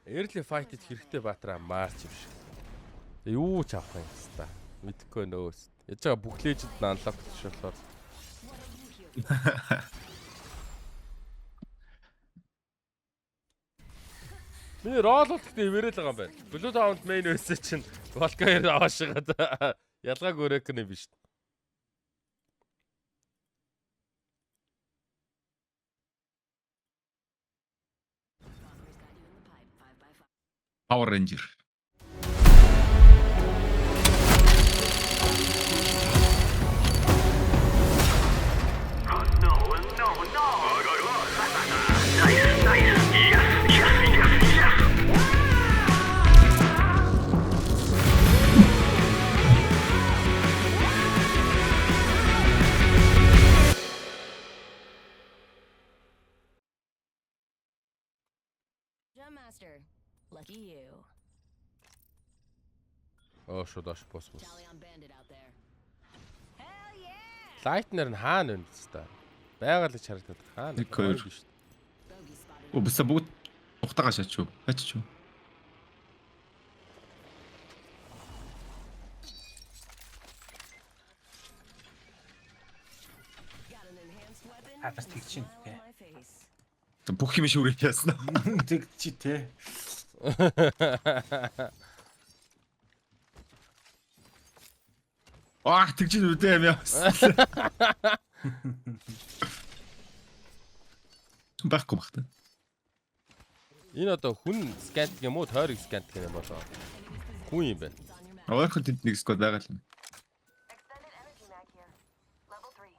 Early fight-д хэрэгтэй баатраа марч юм шиг. Юу ч авах юм хэвээр. Мэдхгүй нөөс. Яж байгаа бүх лежэнд анлок болчихлоо. Миний рол бол гэхдээ ивэрэл байгаа юм байна. Blue Town main байсан чинь Volker аваашгаад ялгааг өрөөх нь биш. Power Ranger. Master, lucky you. Оо шудаш бос. Tally on bandit out there. Hell yeah! Лайтнер нь хаана вэ хэвээр. Байгаль гэж харагдаад хаана. Нэг хоёр. Bogey spotted. Бис бүгд ухтагаа шаачуу. Хаччуу. Got an enhanced weapon. Хатас тэгчин Smile on my face. Бүх юм шүүрээ яасна. тэг чи те. Тэгж үдээ юм яа. Бахгүй багтаа. Энэ одоо хүн скант юм уу, тойрог скант гэх юм болоо. Хүн юм байна. Өөрөөр тэнд нэг сквад байгаа л юм. Extended energy mag here. Level 3.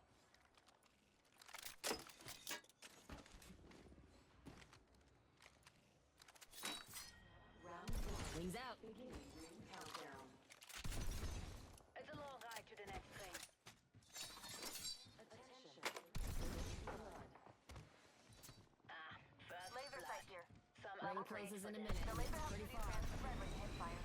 Wings out. It's a long ride to the next train. Laser sight here. Some Ring upgrades closes for in a this. minute. The laser Pretty helps far. reduce spread when you hit fire.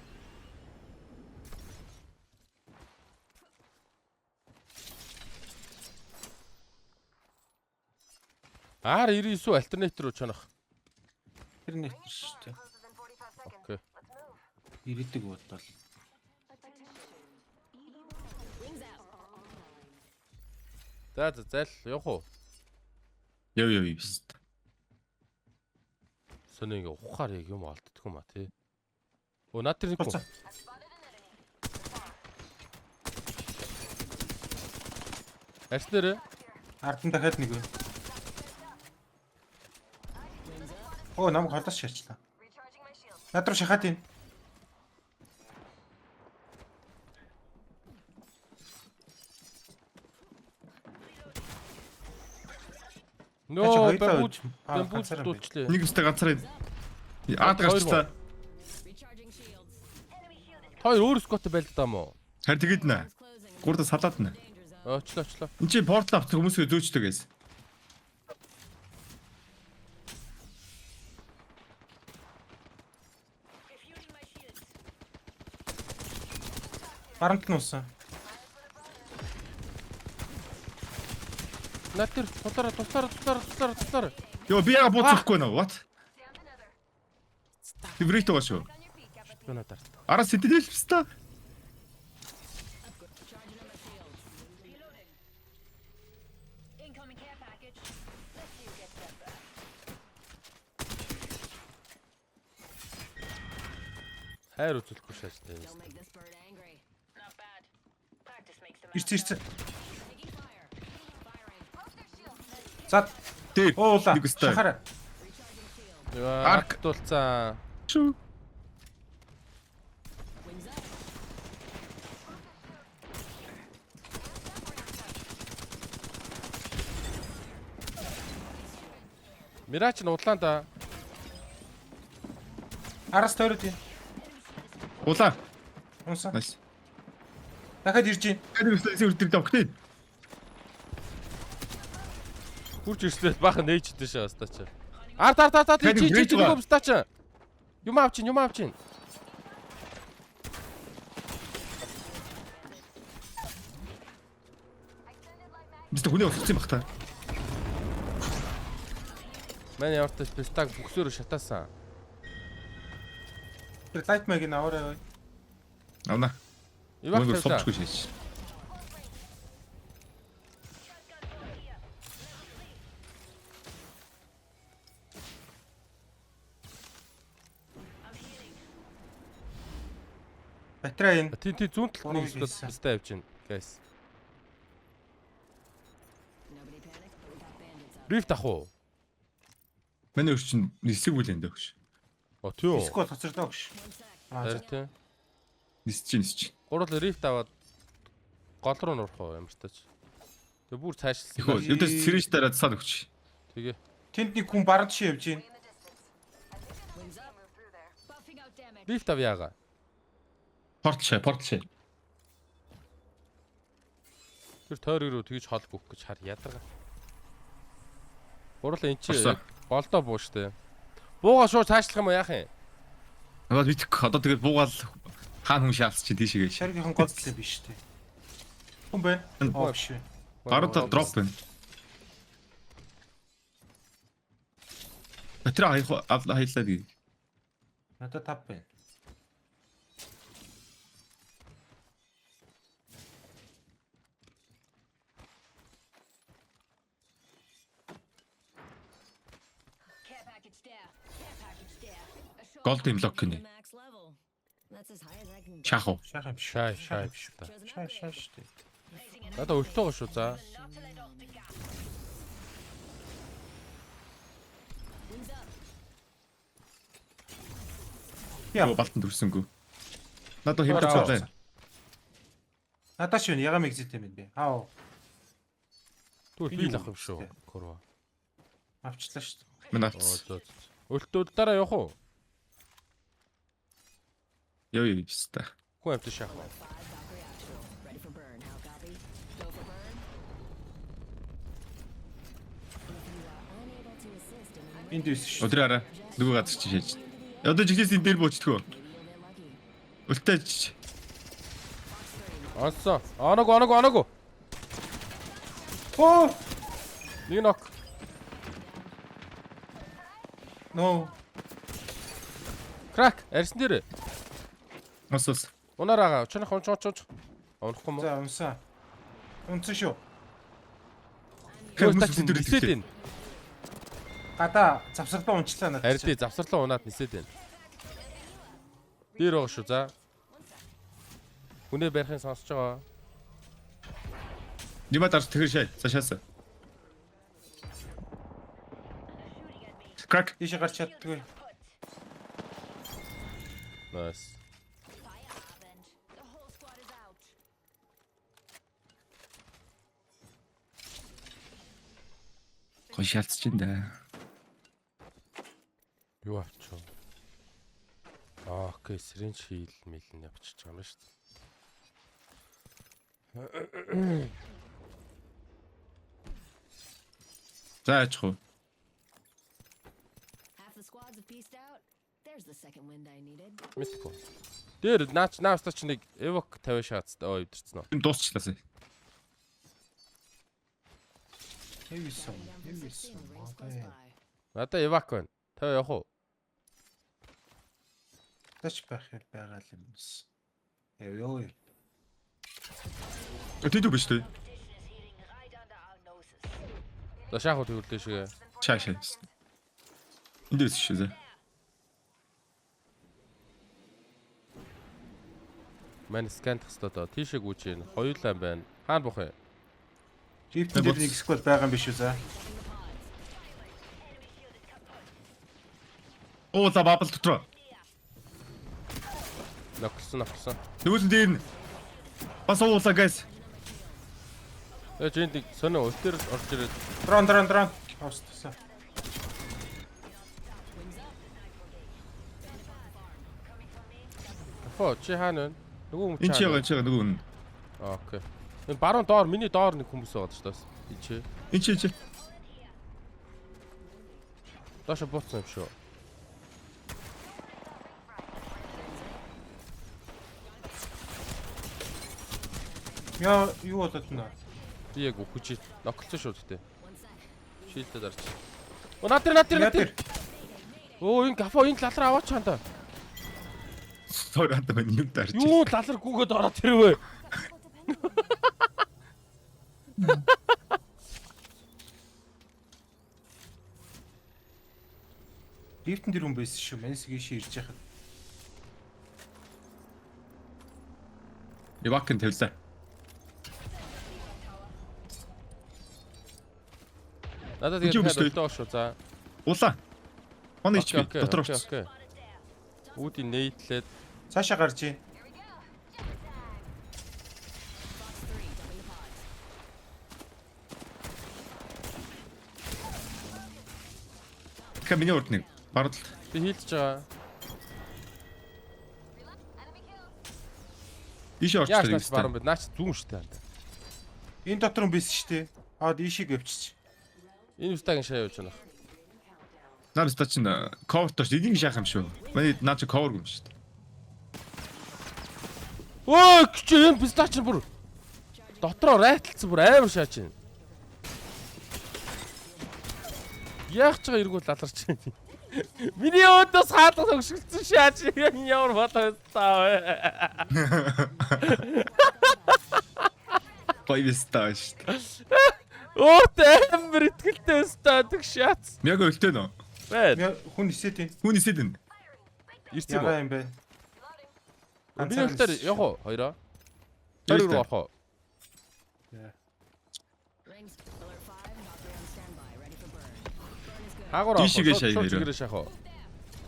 R99 альтернатив руу чанах. Тэр нэг шүү дээ. Closes in 45 seconds. Okay. Let's move. Ирээдэг бодвол. Wings out. За зайл явах уу? Яв биш. Сони ингээ ухаар яг юм олддох юм а тий. Оо над тэр нэг Хуцаа. I've spotted an enemy. арс нэрэ. Ардан дахиад нэг вэ. Оо намайг холдож шаачлаа. Recharging my shield. Над руу шахаад ийн. Нөө ганцаараа бамбууд байна. дуулчлаа. Нэг өстэй ганцаар гарчлаа. Recharging shields. Enemy shield is Хоёр өөр скот байл даа мó. Харин тэгэд нэ. It's closing. Гурдаа салаад нэ. Danger zone. Очлоо. Энд чи портал авчих хүмүүсээ зөөчдөг гэсэн. refueling my shields. Барамт нь uuсан. Над тэр туслаараа. Йоо би яга бууцахгүй наа. What? Down another. Фибрит байгаа шүү. On your feet, Captain. Би надаар. Ара сэтэлэл хэвста. Charging on my shields. Reloading. Incoming care package. Let's see who gets that back. Хайр үзүүлэхгүй шаажтай. Don't make this bird angry. Not bad. Practice makes the man. Ирсэн. Taking fire. Firing. Broke their shield. За. Тэг. Уула. Нэг өстэй. Шахаараа. Recharging shield. Арк дулцаа. Шүү. Wings up. Мирач нь удлаа да. Араас тойроод ийн. Улаа. Унсан. Nice. Дахиад ирж ийн. Нэг өстэй үрдэр давхтээ. Хурж ирсээр баахан нээждээ шээ хастаа чи. Ард чи юм стаа чи. Юм авчин. Бист хүний олцсон бах та. Манай явартаа спестаг бүксөөр шатаасан. Тэр лайт маяг аваарай. Авна. Ивак Мөнгө тавьлаа. совчгүй шээч. Батарей энэ. Тий зүүн талд нэг Гурван slot бистай явж байна. Guys. Nobody panic, but we got bandits out. Rift ах уу? Манай өрч чинь нисэг үл энэ өгш. Оо тий юу. Дискод хоцордоо гэж. One sec. Харин тий. Нисэж. Гурал Rift аваад гол руу нурах уу ямар ч тач. Тэгээ бүр цаашлсан. Ихөө өвдөс сэрэж дараад саад өгч. Тэгээ. Тэнд нэг хүн баруун тишээ явж байна. Wings up. Move through there. Buffing out damage. Rift авьяага. Порт шээ. Тэр тойрог руу тэгж хол гүөх гэж хар ядарга. Гурал эн чи Орсон. болдоо буу штэ. Буугаа шууд цаашлах юм уу яах юм? Надад битэх. Одоо тэгээд буугаал хаан хүн шаалц чи тийшээ. Шаргийнхан гол төлөө биш үү? Хүн байна. Оо биш үү. Баруун тал дроп байна. Батарей хайлаа ди. Надад тав байна. Care package there. Care package there. A short Golden block to гинэ. max level. That's as high as I can go. Шах уу. Шах юм биш. Шай биш та. Chose an Шай upgrade. штэ. Надаа өлтөө гоо шүү за. Not to let off the gas. Wings up. Яа. Балтанд төрсөнгөө. Надад Ороо. хэмжээ цаалаа. Надад шүү ягаам экзит юм бэ. Аа. Тэгвэл Би би л юу ах юм шүү. вэ? Курва. Авчлаа шүү. Мен Оо авц. зөө. Өлтөө дараа явах уу? Яа яа. Хүн амт шах. 5 Valkyrie actual. Ready for burn. How copy? Go for burn. If you are unable to assist in an Энд биш шүү. Өдрөө араа. Нөгөө газар чи шээж. Одоо жиглээс энэ дээр буучдгөө. maybe you'll get lucky. Өлтөөч. Онсон. Оног. Оо. Нэг нок. No. Крак. Арьсан дээр. Осос. Унаараа чонх. Онохгүй мó. За унсаа. Унсан шүү. Хөөс Хүмүүс тач өдөр нисээд байна. Гадаа завсарлаа унчлаа надад. Харин тий завсарлаа унаад нисээд байна. Дээр байгаа шүү за. Хүнээ барихын сонсож байгаа. Нимат арс тэр шээ. Цаашаас. Крак. Тийш гарч чаддгүй. Nice. Fire happened. The whole squad is out. Гой шаалцж ин да. Юу авчаа? Окей, сэрэн шийл мэлэн явчихж байгаа юм шүү дээ. За ачхуу. Half the squads have pieced out. There's the second wind I needed. Мэдгүй. Дээр нааста ч нэг эвок 50 шаацтай ой өдөрцөн үү. Энэ дуусчлаасаа. Хэвсэн. Down from 16. The ring's close by. Надаа эвак байна. 50 явах уу? Тач байх юм байгаа л юм бас. Ёо. Тэд үү биш үү? За шахуу тэгвэл дэшгээ. Шаа. Энд дэс шүү зэ. Мань скант хэвээр доо. Тийшээ гүйж гин. Хоёулаа байна. Хаана бох юм? Жифтэн дээр нэг сквад байгаа юм биш үү за. Оо за бабл дотроо. Ноксон. Нөгөөс нь дээр нь. Бас уулаа гайс. Тэгэж энд нэг сонио өлтөр орж ирээд Дрон. Хостсаа. Фо чи хаана вэ? Нөгөө хүн Энд чи байгаа нөгөө нь. Окей. Энэ баруун доор миний доор нэг хүмүүс байгаа шүү дээ. Энд чи. Энд чи. Доош буцсан юм шүү. Яа, юу болоод байна? Би яг үхэж ноклсон шүү дээ. One sec. Шилдэ дарч. Оо наад тэр. Яа тэр? Оо энэ гафо энэ лалраа аваач хаанда. Сороод байна юм даарч. Юу лалар гүгээд ороод тэрвэ. Лифтэн дээр хүн байсан шүү. Менсгийн ши ирж яхад. Явакын тавилаа. Надад Үгүй тэгээд шүү. доо шүү. За. Улаа. Оны HP дотор орсон. Окей. Үүдийн нээтлээд Цаашаа гарч ий. Ка миний урд нэг. Баруул. би хийлж байгаа. Ийш орч Яаж тэр наач баруун бэ? Наач зүүн шүү дээ. Энэ дотор хүн байсан шүү дээ. Аа дийшиг өвчч. Энэ устагийн шаа явж байна. Нарс та чин cover тош эдийн шахах юм шүү. Манай наа чи cover юм шүү. Өө чи энэ пистач бүр дотроо райталцсан бүр амар шаач юм. Яах ч байгаа эргүүл лаларч байна. Миний өөдөөс хаалга төгшөлтсөн шаач ямар батайстаа. Поевстааш. Оо амар итгэлтэй өстөөдөг шаац. Яг өлтөө нөө. Бай. Хүн нисээд ийн. Хүн нисэд энэ. Ирсэн Ягаа үү? юм бэ? Би нэлтэр яг уу хоёроо. Хоёр руу авах уу? Rings pillar 5, Valkyrie on standby, ready for burn. Burn is good. Хаагуур авах. Тийшээгээ шаяа хоёроо. Чигээрээ шахах уу?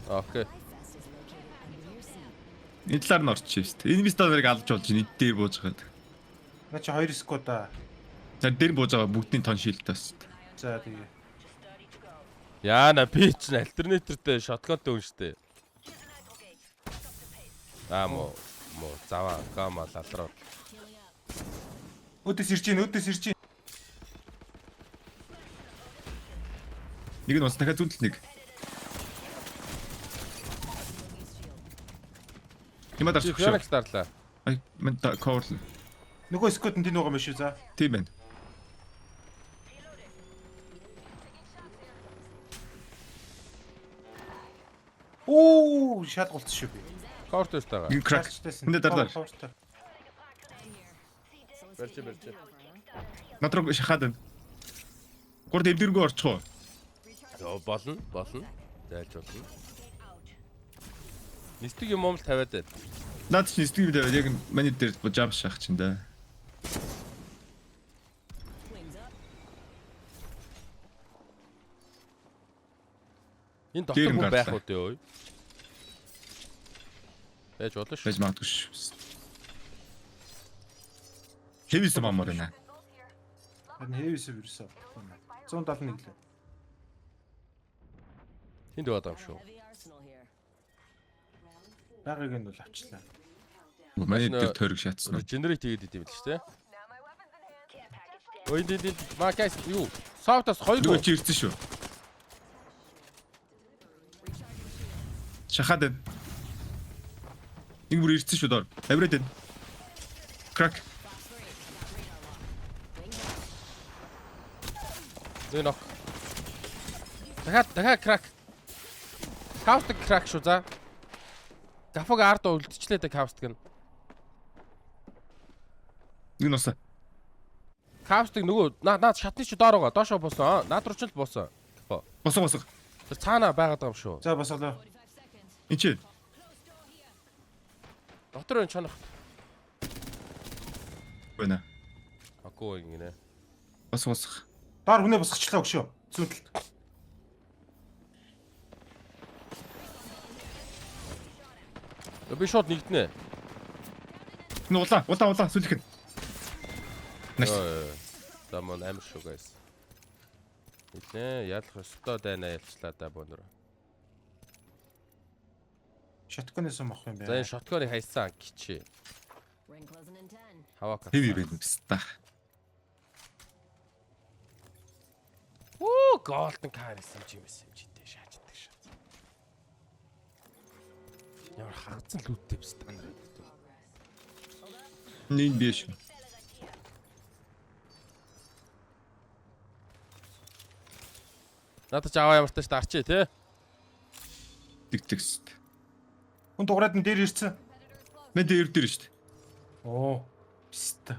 Окей. Fest is located under your seat. Энэ талаар нь орчих шүү дээ. Энэ мистадыг алж болж нийт дээр бууж хаад. На чи 2 скода. За дээр бууж байгаа бүгдийн тон шилдээс. За тэгээ. Яана би ч альтернативтэй шотконтой хүн штэ. Мо заваа гама лалраа. Өдөөс ирж гин, өдөөс ирж гин. Нэг нь бас дахиад зүлт нэг. Ямар дарч шүү. Фёникс дарлаа. Ай мен та cover. Нөгөө скот энэ нөгөө юм шүү за. Тийм байна. Оо, шалгуулсан шүү би. Кортос тагаа. Нэг crack. Хүнээ дарлаа. Барьж. Надрог шахаад байна. Гурд эвдэргөө орчих уу? Йоо болно. Зайлж болно. Нистиг юм л тавиад байна. Наад чи стрим дээр яг миний дээр жамп шахах чинь да. Энэ Дээр дотор нь хүн байх гарлаа. уу дээ ой. Байж болно шүү. Байж магадгүй шүү. Хэвээс мамаар байна. Энэ хэвээс вирус. 171 лээ. Тэнд байгаа юм шүү. Heavy arsenal here. Багыг нь бол авчлаа. Манай дээр тойрог шатсан. Генерейт хийгээд идэв л шүү дээ. Now my weapon's in hand. Care package down. Ой дид макас юу? Софтас хоёр Нөгөө руу. чи ирсэн шүү. Шахаад байна. Нэг бүр ирсэн шүү доор. Авираад байна. Crack. Нэг нок. Дахиад крак. Каустик крак шүү за. Гафог ард үлдчихлээ дээ каустик нь. Нэг нь усаа. Каустик нөгөө наад шатны чи доор байгаа. Доошоо буусан. Наад руу ч л буусан. Босоо. Тэр цаана байгаад байгаа юм шүү. За босголоо. Энд чи. Дотор энэ чанах. Байна. Агүй ингэнэ. Босоо. Доор хүнээ босгочлаа өгшөө. Зүүнтэлд. Би шууд нэгднэ. Энэ улаа сүлэх нь. Nice. Таман амар шүү guys. Нэ ялах өстой дайна ялчлаа да бонор. Шотконоос мах юм За байна. энэ шотконыг хайсан гिचээ. Ring closing in 10. Хавака. Хэви байна ста. Оо голден кар SMG-тэй шаачдаг шат. Ямар хагацсан лүттэй биш та нар. Нэг биш. Надад ч аваа ямар тааш дарчээ те. Тэгтэгс. Хүн дуграад нь дээр ирсэн. Мэн дээр шүү дээ. Оо. Писта.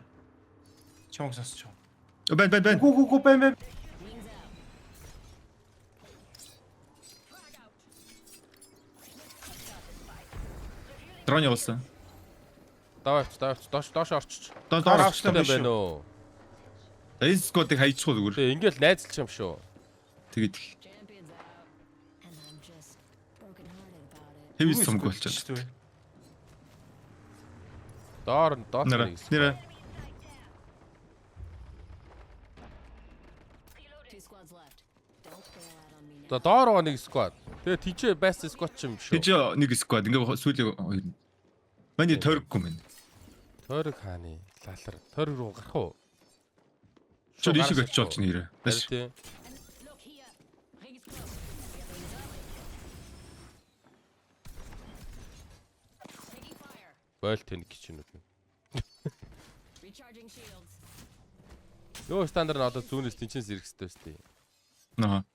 Чонг сонсч. Бэн. Гү бэн. Дрон явуулсан. Даваач доош орчиж. Доор Авчлаа Авчлаа биш байна үү? уу? Энэ скотыг хайчих уу зүгээр. Тэгээ ингээл найзалч юм шүү. Тэгээд Champions out, and I'm just brokenhearted about it. хэвс сумг болчихсон. Доор Нэрэ. нэг. Two squads left. Don't bail out on me now. За доор нэг squad. Тэгээ тийчээ байс squad ч юм шүү. Тэгж нэг сквад ингээ сүүлийн хоёр. Маний тойроггүй мэн. Тойрог хааны лалар. Тойрог руу гарах уу? Чод ишиг очиж болж нэрэ. Харин тийм. Look here. Ring is close. Taking fire. Бойл тэнэг гिचнүүд нь. Recharging shields. Нөө стандарт нь одоо зүүнээс тэнчээс ирэх хэрэгтэй өстэй. Аа.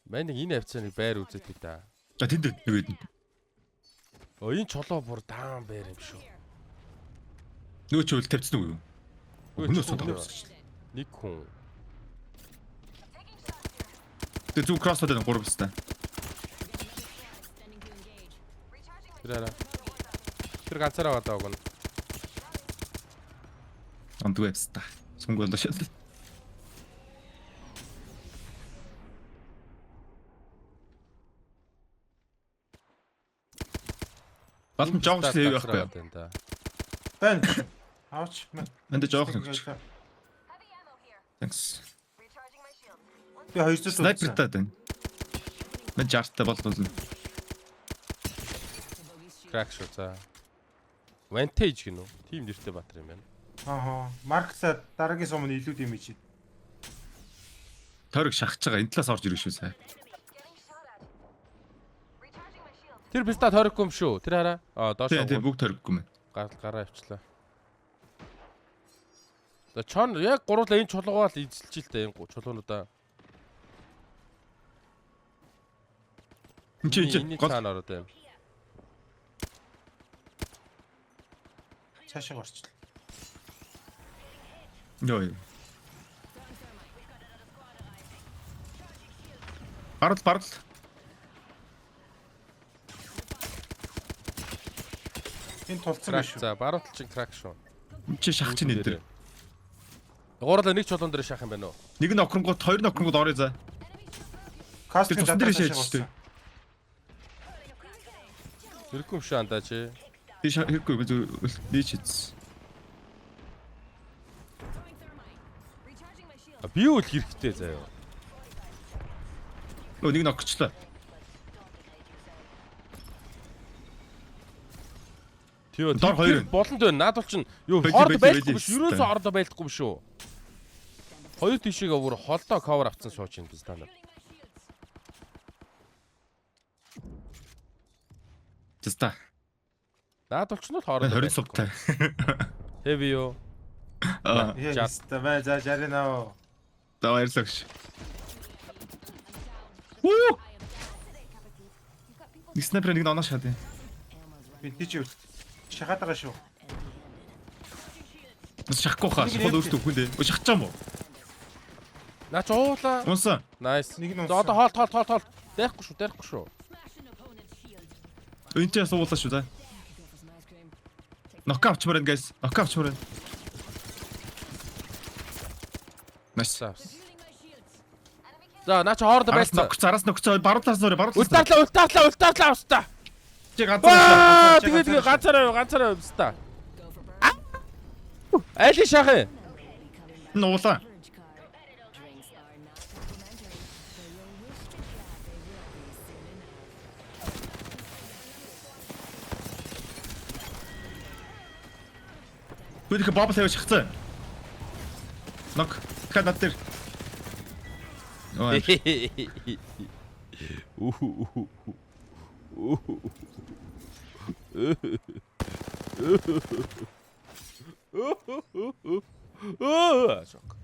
Мань нэг энэ авцааны байр үзээд бий да. За тэнд нэгэд. Энэ чолоо бүр даан байр юм шүү. Нөө ч үл тавьчихсан уу юу? Өнөөс судалгаа. Нэг хүн. Тэг зүг кросс гэдэг 3 бистэ. Extending to engage. Тэрээрээ. Тэр ганцаараа гадаа өгнө. Андгүй бистэ. Сумг болоо шат. Батан жоогч л явах байхгүй. Бэн. Авч. Энд жоох нэг. Heavy ammo here. Thanks. Recharging my shield. Би 200 Снайпер таа тань. Мен жартай болдуулна. Crack шүү за. Vantage гинөө. Тим нэртэй баатар юм байна. Аа. Маркса дараагийн сум нь илүү дэмэж. Тойрог шахаж байгаа. Энэ талаас орж ирэх шүү сая. Getting shot at. Recharging my shield. Тэр биста тойроггүй юм шүү. Тэр хараа. Доош Тэг бүгд тойроггүй мэн. гараа авчлаа. За чон яг гурлаа энэ чулуугаа л эзэлж л та энэ чулуунуудаа. Чи гол цаана ороод байна. Цаашаа орчлаа. ёо. Барал. Энэ тулцсан Crack биш үү? за баруутал чин crack шүү. Чи шах чинь энэ дэр. Гурлаа нэг чулуун дээр шахах юм байна уу? Нэг нь охронгууд, хоёр нь охронгууд орё за. Кастинг Тэр тусдан дээр шээж шүү дээ. Хэрэггүй юм шүү андаа чи. Би хэрэггүй би чиз. Recharging my shield. Би үл хэрэгтэй заяа. Өө нэг нь огчлаа. Тио Дор хоёр. болонд байна. Наад бол чин юу Байли, хорд байли, байлгүй байли, биш. Юуроос стаа. ордо байлгүй биш үү? Хоёр тишээгээ бүр холдоо cover авцсан сууч юм би стандарт. Тэста. Наад бол чин л хоороо 20 сувтай. Heavy юу? Аа, Яа, бай за жарина. давай ярьлагш. Нэг снайпер нэг нь оноо шаад. Би тийч шахаад байгаа шүү. Бас шахахгүй хаа. Шахал өөртөө хүндээ. Өө шахчихсан мó. Наач уулаа. Унсан. Nice. Нэг нь За одоо хоол. Дайхгүй шүү. Smash an opponent's shield. Энтэй суулаа шүү да. Go for some ice cream. Нок авчмаар энэ guys. Нок авчмаар. Nice. Healing my shields. За наач хоорд байсан. Зараас нок баруутаас нөрэ баруутаас. Ултаарлаа устаа. Чи ганцаар. Тэгээ ганцаараа устаа. Go for burn. Айли шахаа. Нуулаа. Bridge car. Drinks are not complimentary, but you'll wish to glad they will be soon enough. Бид их бабл тавьж шахацсан. Нок. Дахиад над дээр. Шок.